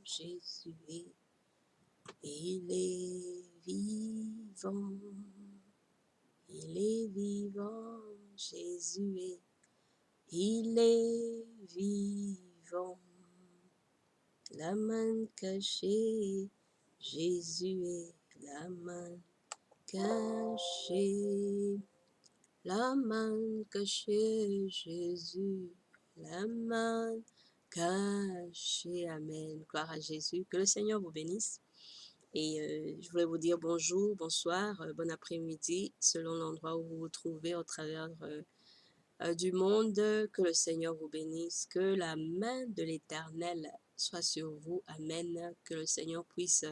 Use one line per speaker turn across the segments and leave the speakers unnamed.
Jésus il est vivant, il est vivant, Jésus il est vivant. La main cachée, Jésus est la main cachée. La main cachée, Jésus, la main cachée. Amen. Gloire à Jésus. Que le Seigneur vous bénisse. Et je voulais vous dire bonjour, bonsoir, bon après-midi, selon l'endroit où vous vous trouvez au travers du monde. Que le Seigneur vous bénisse, que la main de l'Éternel soit sur vous. Amen. Que le Seigneur puisse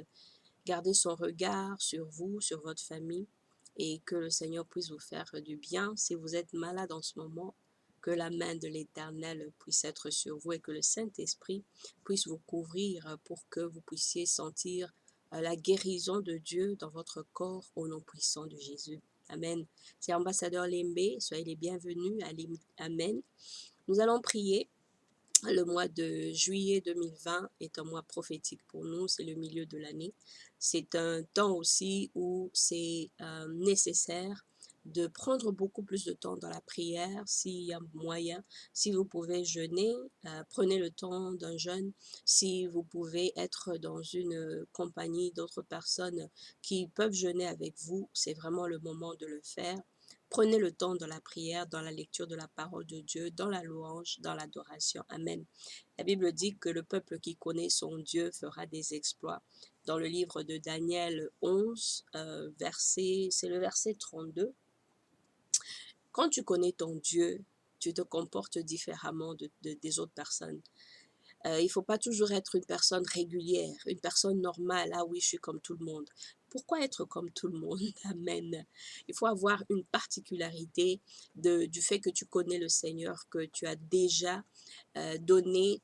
garder son regard sur vous, sur votre famille, et que le Seigneur puisse vous faire du bien. Si vous êtes malade en ce moment, que la main de l'Éternel puisse être sur vous et que le Saint-Esprit puisse vous couvrir pour que vous puissiez sentir la guérison de Dieu dans votre corps au nom puissant de Jésus. Amen. C'est ambassadeur Lembe, soyez les bienvenus. Amen. Nous allons prier. Le mois de juillet 2020 est un mois prophétique pour nous, c'est le milieu de l'année. C'est un temps aussi où c'est nécessaire de prendre beaucoup plus de temps dans la prière, s'il y a moyen. Si vous pouvez jeûner, prenez le temps d'un jeûne. Si vous pouvez être dans une compagnie d'autres personnes qui peuvent jeûner avec vous, c'est vraiment le moment de le faire. Prenez le temps dans la prière, dans la lecture de la parole de Dieu, dans la louange, dans l'adoration. Amen. La Bible dit que le peuple qui connaît son Dieu fera des exploits. Dans le livre de Daniel 11, c'est le verset 32. Quand tu connais ton Dieu, tu te comportes différemment des autres personnes. Il ne faut pas toujours être une personne régulière, une personne normale. Ah oui, je suis comme tout le monde. Pourquoi être comme tout le monde? Amen. Il faut avoir une particularité du fait que tu connais le Seigneur, que tu as déjà donné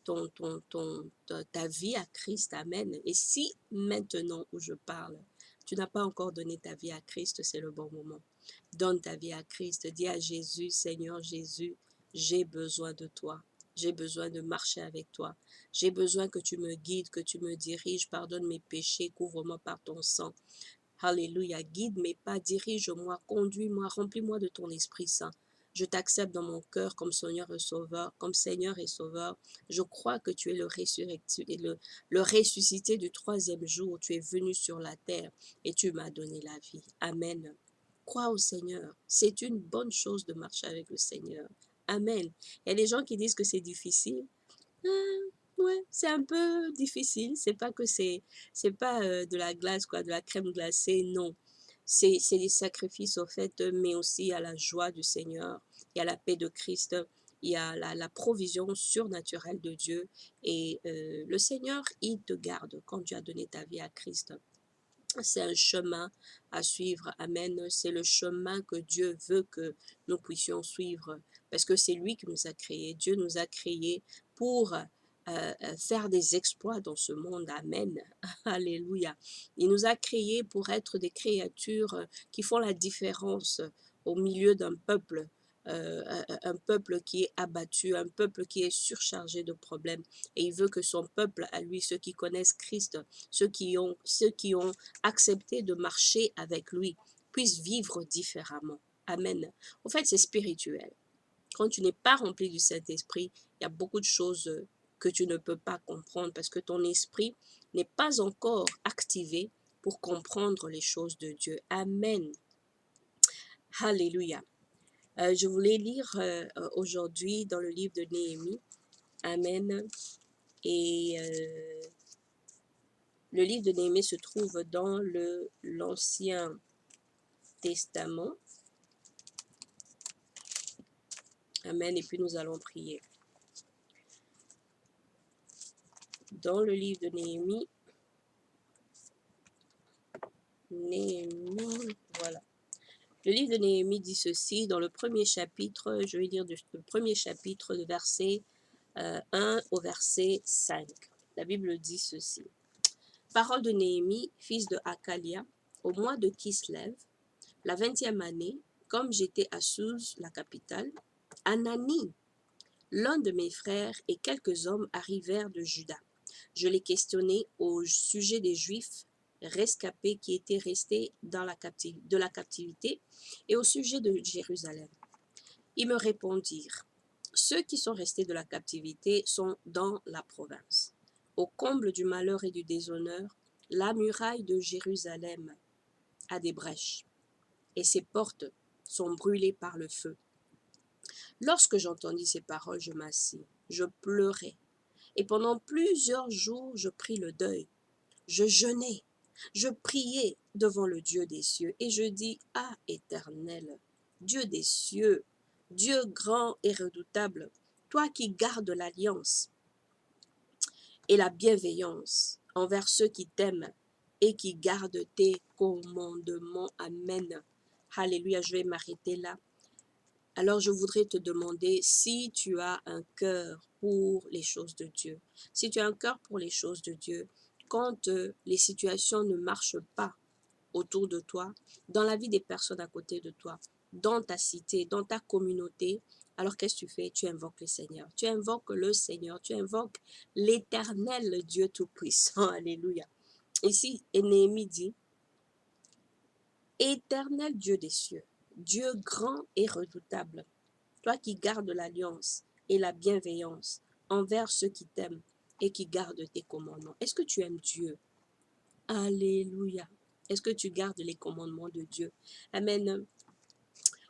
ta vie à Christ. Amen. Et si maintenant où je parle, tu n'as pas encore donné ta vie à Christ, c'est le bon moment. Donne ta vie à Christ. Dis à Jésus, Seigneur Jésus, j'ai besoin de toi. J'ai besoin de marcher avec toi. J'ai besoin que tu me guides, que tu me diriges. Pardonne mes péchés, couvre-moi par ton sang. Alléluia. Guide mes pas, dirige-moi, conduis-moi, remplis-moi de ton Esprit Saint. Je t'accepte dans mon cœur comme Seigneur et Sauveur, comme Seigneur et Sauveur. Je crois que tu es le ressuscité du troisième jour. Tu es venu sur la terre et tu m'as donné la vie. Amen. Crois au Seigneur. C'est une bonne chose de marcher avec le Seigneur. Amen. Il y a des gens qui disent que c'est difficile. Ouais, c'est un peu difficile. C'est pas que c'est pas de la glace, quoi, de la crème glacée, non. C'est des sacrifices au fait, mais aussi à la joie du Seigneur, il y a la paix de Christ, il y a la provision surnaturelle de Dieu. Et le Seigneur, il te garde quand tu as donné ta vie à Christ. C'est un chemin à suivre. Amen. C'est le chemin que Dieu veut que nous puissions suivre parce que c'est lui qui nous a créés. Dieu nous a créés pour faire des exploits dans ce monde. Amen. Alléluia. Il nous a créés pour être des créatures qui font la différence au milieu d'un peuple. Un peuple qui est abattu, un peuple qui est surchargé de problèmes. Et il veut que son peuple, à lui, ceux qui connaissent Christ, ceux qui ont accepté de marcher avec lui, puissent vivre différemment. Amen. En fait, c'est spirituel. Quand tu n'es pas rempli du Saint-Esprit, il y a beaucoup de choses que tu ne peux pas comprendre parce que ton esprit n'est pas encore activé pour comprendre les choses de Dieu. Amen. Alléluia. Je voulais lire aujourd'hui dans le livre de Néhémie. Amen. Et le livre de Néhémie se trouve dans l'Ancien Testament. Amen. Et puis nous allons prier. Dans le livre de Néhémie, voilà. Le livre de Néhémie dit ceci, dans le premier chapitre, je vais lire le premier chapitre de verset 1 au verset 5. La Bible dit ceci. Parole de Néhémie, fils de Hakalia, au mois de Kislev, la 20e année, comme j'étais à Suse, la capitale, Anani, l'un de mes frères et quelques hommes arrivèrent de Juda. Je l'ai questionné au sujet des Juifs rescapés qui étaient restés dans de la captivité et au sujet de Jérusalem. Ils me répondirent, ceux qui sont restés de la captivité sont dans la province. Au comble du malheur et du déshonneur, la muraille de Jérusalem a des brèches et ses portes sont brûlées par le feu. Lorsque j'entendis ces paroles, je m'assis, je pleurais et pendant plusieurs jours je pris le deuil. Je jeûnais, je priais devant le Dieu des cieux et je dis, ah Éternel, Dieu des cieux, Dieu grand et redoutable, toi qui gardes l'alliance et la bienveillance envers ceux qui t'aiment et qui gardent tes commandements. Amen. Alléluia, je vais m'arrêter là. Alors je voudrais te demander si tu as un cœur pour les choses de Dieu. Si tu as un cœur pour les choses de Dieu, quand les situations ne marchent pas autour de toi, dans la vie des personnes à côté de toi, dans ta cité, dans ta communauté, alors qu'est-ce que tu fais? Tu invoques le Seigneur. Tu invoques le Seigneur. Tu invoques l'Éternel Dieu Tout-Puissant. Alléluia. Ici, Néhémie dit, Éternel Dieu des cieux, Dieu grand et redoutable, toi qui gardes l'alliance et la bienveillance envers ceux qui t'aiment et qui gardent tes commandements. Est-ce que tu aimes Dieu? Alléluia. Est-ce que tu gardes les commandements de Dieu? Amen.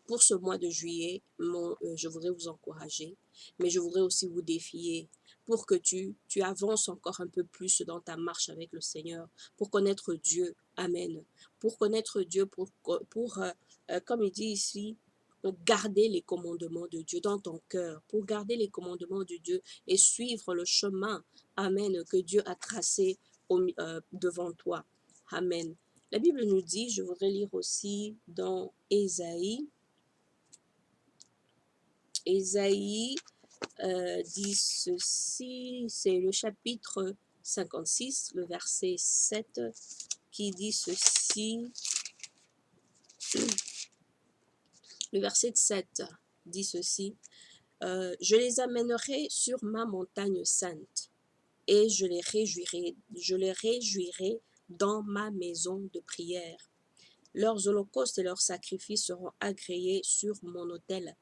Pour ce mois de juillet, je voudrais vous encourager, mais je voudrais aussi vous défier pour que tu avances encore un peu plus dans ta marche avec le Seigneur, pour connaître Dieu. Amen. Pour connaître Dieu, comme il dit ici, garder les commandements de Dieu dans ton cœur, pour garder les commandements de Dieu et suivre le chemin, amen, que Dieu a tracé devant toi. Amen. La Bible nous dit, je voudrais lire aussi dans Ésaïe dit ceci, c'est le chapitre 56, le verset 7, qui dit ceci. Le verset 7 dit ceci, je les amènerai sur ma montagne sainte et je les réjouirai dans ma maison de prière. Leurs holocaustes et leurs sacrifices seront agréés sur mon autel.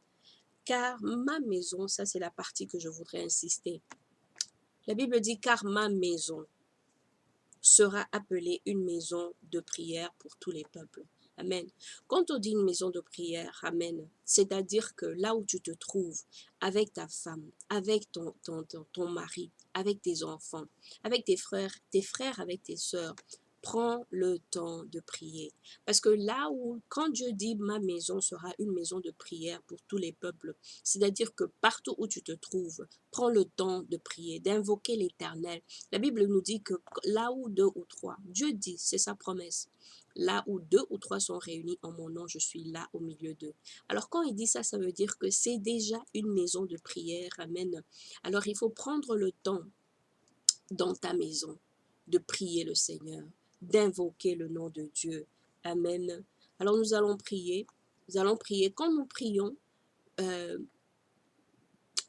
Car ma maison, ça c'est la partie que je voudrais insister. La Bible dit, car ma maison sera appelée une maison de prière pour tous les peuples. Amen. Quand on dit une maison de prière, amen, c'est-à-dire que là où tu te trouves, avec ta femme, avec ton mari, avec tes enfants, avec tes frères avec tes sœurs, prends le temps de prier. Parce que là où, quand Dieu dit ma maison sera une maison de prière pour tous les peuples, c'est-à-dire que partout où tu te trouves, prends le temps de prier, d'invoquer l'Éternel. La Bible nous dit que là où deux ou trois, Dieu dit, c'est sa promesse, là où deux ou trois sont réunis en mon nom, je suis là au milieu d'eux. Alors quand il dit ça, ça veut dire que c'est déjà une maison de prière. Amen. Alors il faut prendre le temps dans ta maison de prier le Seigneur, d'invoquer le nom de Dieu. Amen. Alors nous allons prier. Nous allons prier. Quand nous prions,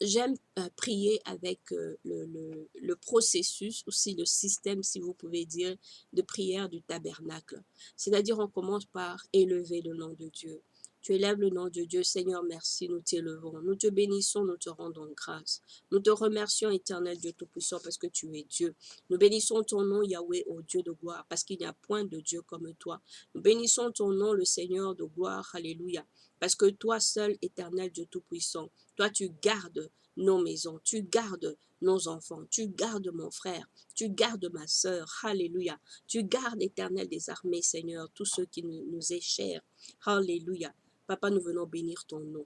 j'aime prier avec le processus, aussi le système, si vous pouvez dire, de prière du tabernacle. C'est-à-dire, on commence par élever le nom de Dieu. Tu élèves le nom de Dieu. Seigneur, merci, nous t'élevons. Nous te bénissons, nous te rendons grâce. Nous te remercions, éternel Dieu Tout-Puissant, parce que tu es Dieu. Nous bénissons ton nom, Yahweh, ô Dieu de gloire, parce qu'il n'y a point de Dieu comme toi. Nous bénissons ton nom, le Seigneur de gloire. Alléluia. Parce que toi seul, éternel Dieu Tout-Puissant, toi tu gardes nos maisons, tu gardes nos enfants, tu gardes mon frère, tu gardes ma sœur. Alléluia. Tu gardes, éternel des armées, Seigneur, tous ceux qui nous est chers. Alléluia. Papa, nous venons bénir ton nom.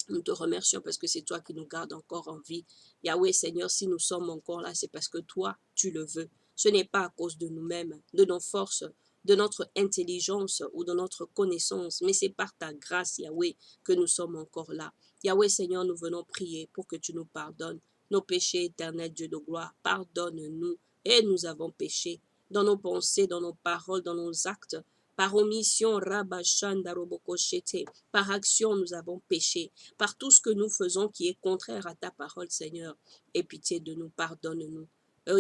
Nous te remercions parce que c'est toi qui nous gardes encore en vie. Yahweh, Seigneur, si nous sommes encore là, c'est parce que toi, tu le veux. Ce n'est pas à cause de nous-mêmes, de nos forces, de notre intelligence ou de notre connaissance, mais c'est par ta grâce, Yahweh, que nous sommes encore là. Yahweh, Seigneur, nous venons prier pour que tu nous pardonnes nos péchés, éternel Dieu de gloire. Pardonne-nous. Et nous avons péché dans nos pensées, dans nos paroles, dans nos actes. Par omission, par action, nous avons péché. Par tout ce que nous faisons qui est contraire à ta parole, Seigneur. Aie pitié de nous, pardonne-nous. La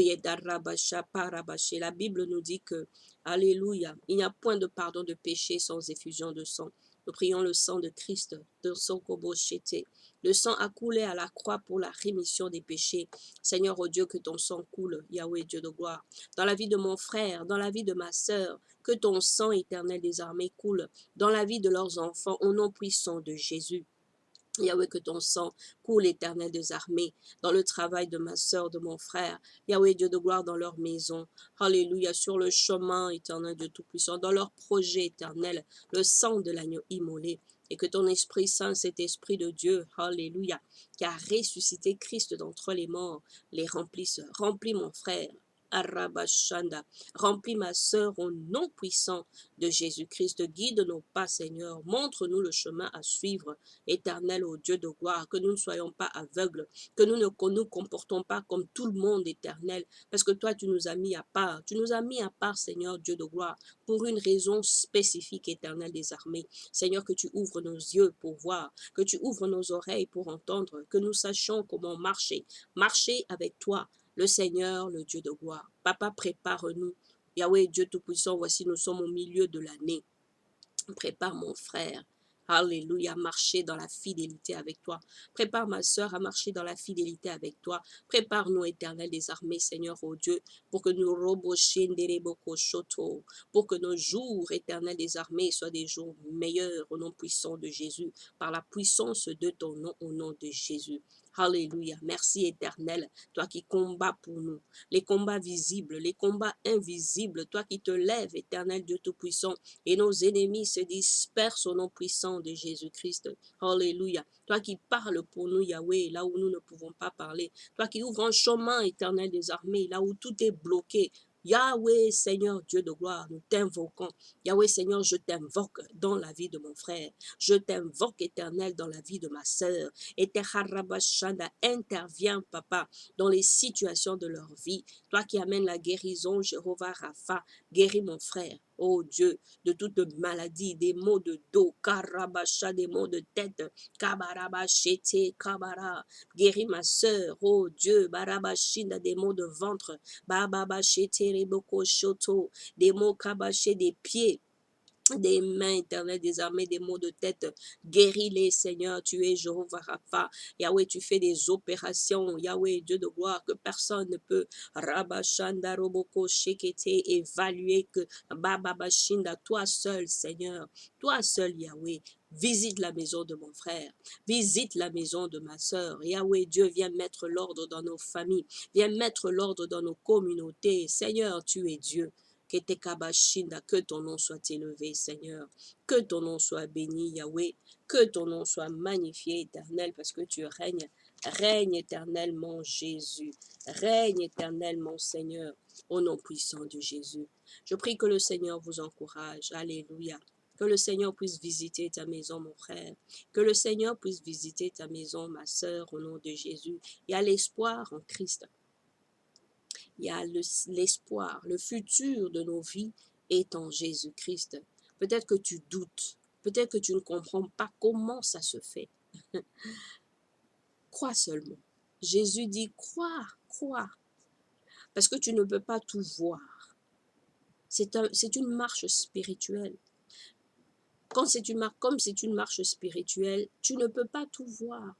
Bible nous dit que, alléluia, il n'y a point de pardon de péché sans effusion de sang. Nous prions le sang de Christ, de son koboshete. Le sang a coulé à la croix pour la rémission des péchés. Seigneur, oh Dieu, que ton sang coule, Yahweh, Dieu de gloire, dans la vie de mon frère, dans la vie de ma sœur, que ton sang éternel des armées coule dans la vie de leurs enfants, au nom puissant de Jésus. Yahweh, que ton sang coule, éternel des armées, dans le travail de ma sœur, de mon frère. Yahweh, Dieu de gloire, dans leur maison. Alléluia, sur le chemin, éternel Dieu Tout-Puissant, dans leur projet éternel, le sang de l'agneau immolé. Et que ton Esprit Saint, cet Esprit de Dieu, alléluia, qui a ressuscité Christ d'entre les morts, les remplisse. Remplis mon frère. Arabashanda, remplis ma sœur au nom puissant de Jésus-Christ. Guide nos pas, Seigneur. Montre-nous le chemin à suivre. Éternel, ô Dieu de gloire, que nous ne soyons pas aveugles, que nous ne nous comportons pas comme tout le monde, éternel, parce que toi, tu nous as mis à part. Tu nous as mis à part, Seigneur, Dieu de gloire, pour une raison spécifique, éternel des armées. Seigneur, que tu ouvres nos yeux pour voir, que tu ouvres nos oreilles pour entendre, que nous sachions comment marcher. Marcher avec toi, le Seigneur, le Dieu de gloire. Papa, prépare-nous. Yahweh, Dieu Tout-Puissant, voici, nous sommes au milieu de l'année. Prépare mon frère, alléluia, à marcher dans la fidélité avec toi. Prépare ma sœur à marcher dans la fidélité avec toi. Prépare-nous, éternel des armées, Seigneur, oh Dieu, pour que nous pour que nos jours, éternel des armées, soient des jours meilleurs au nom puissant de Jésus, par la puissance de ton nom, au nom de Jésus. Alléluia. Merci éternel, toi qui combats pour nous, les combats visibles, les combats invisibles, toi qui te lèves, éternel Dieu Tout-Puissant, et nos ennemis se dispersent au nom puissant de Jésus-Christ. Alléluia. Toi qui parles pour nous, Yahweh, là où nous ne pouvons pas parler. Toi qui ouvres un chemin éternel des armées, là où tout est bloqué. Yahweh, Seigneur, Dieu de gloire, nous t'invoquons. Yahweh, Seigneur, je t'invoque dans la vie de mon frère. Je t'invoque, éternel, dans la vie de ma sœur. Et Harabashanda, interviens, papa, dans les situations de leur vie. Toi qui amènes la guérison, Jéhovah Rapha, guéris mon frère. Oh Dieu, de toute maladie, des maux de dos, karabacha, des maux de tête, kabarabachete, kabara, guéris ma sœur, oh Dieu, barabashinda, des maux de ventre, bababachete, reboko shoto, des maux kabaché des pieds, des mains éternelles, des armées, des maux de tête, guéris-les, Seigneur, tu es Jéhovah Rapha, Yahweh, tu fais des opérations, Yahweh, Dieu de gloire, que personne ne peut, Rabashanda, Roboko, Shekete, évaluer que, Bababashinda, toi seul, Seigneur, toi seul, Yahweh, visite la maison de mon frère, visite la maison de ma sœur, Yahweh, Dieu, viens mettre l'ordre dans nos familles, viens mettre l'ordre dans nos communautés, Seigneur, tu es Dieu. Que ton nom soit élevé, Seigneur. Que ton nom soit béni, Yahweh. Que ton nom soit magnifié, éternel, parce que tu règnes. Règne éternellement, Jésus. Règne éternellement, Seigneur, au nom puissant de Jésus. Je prie que le Seigneur vous encourage. Alléluia. Que le Seigneur puisse visiter ta maison, mon frère. Que le Seigneur puisse visiter ta maison, ma sœur, au nom de Jésus. Il y a l'espoir en Christ. Il y a l'espoir, le futur de nos vies est en Jésus-Christ. Peut-être que tu doutes, peut-être que tu ne comprends pas comment ça se fait. Crois seulement. Jésus dit crois, crois, parce que tu ne peux pas tout voir. C'est une marche spirituelle. Comme c'est une marche spirituelle, tu ne peux pas tout voir.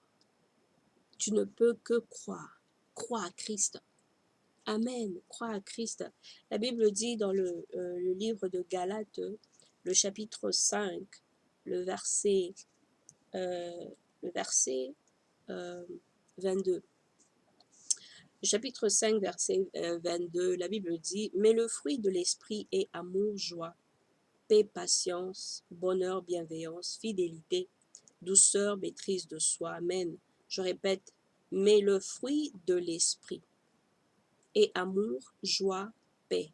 Tu ne peux que croire. Crois à Christ. Amen. Crois à Christ. La Bible dit dans le livre de Galates, le chapitre 5, le verset, le verset 22. Le chapitre 5, verset 22, la Bible dit « Mais le fruit de l'esprit est amour, joie, paix, patience, bonheur, bienveillance, fidélité, douceur, maîtrise de soi. » Amen. Je répète, « Mais le fruit de l'esprit et amour, joie, paix,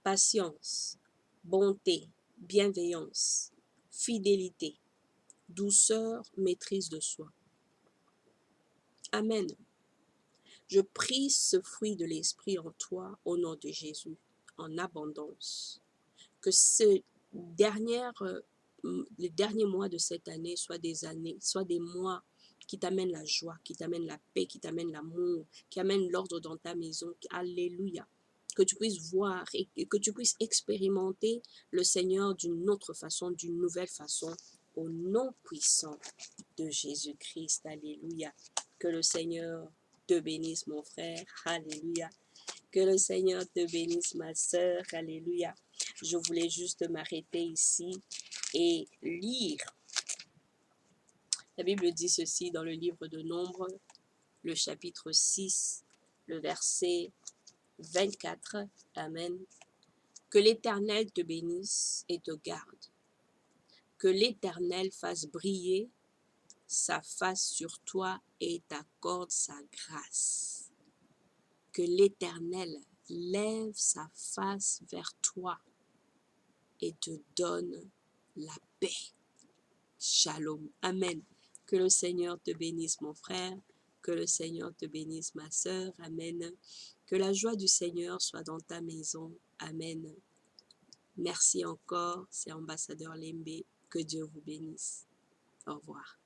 patience, bonté, bienveillance, fidélité, douceur, maîtrise de soi. » Amen. Je prie ce fruit de l'esprit en toi au nom de Jésus, en abondance. Que les derniers mois de cette année soient des mois qui t'amène la joie, qui t'amène la paix, qui t'amène l'amour, qui amène l'ordre dans ta maison. Alléluia. Que tu puisses voir et que tu puisses expérimenter le Seigneur d'une autre façon, d'une nouvelle façon, au nom puissant de Jésus-Christ. Alléluia. Que le Seigneur te bénisse, mon frère. Alléluia. Que le Seigneur te bénisse, ma sœur. Alléluia. Je voulais juste m'arrêter ici et lire. La Bible dit ceci dans le livre de Nombres, le chapitre 6, le verset 24. Amen. Que l'Éternel te bénisse et te garde. Que l'Éternel fasse briller sa face sur toi et t'accorde sa grâce. Que l'Éternel lève sa face vers toi et te donne la paix. Shalom. Amen. Que le Seigneur te bénisse, mon frère. Que le Seigneur te bénisse, ma sœur. Amen. Que la joie du Seigneur soit dans ta maison. Amen. Merci encore. C'est Ambassadeur Lembe. Que Dieu vous bénisse. Au revoir.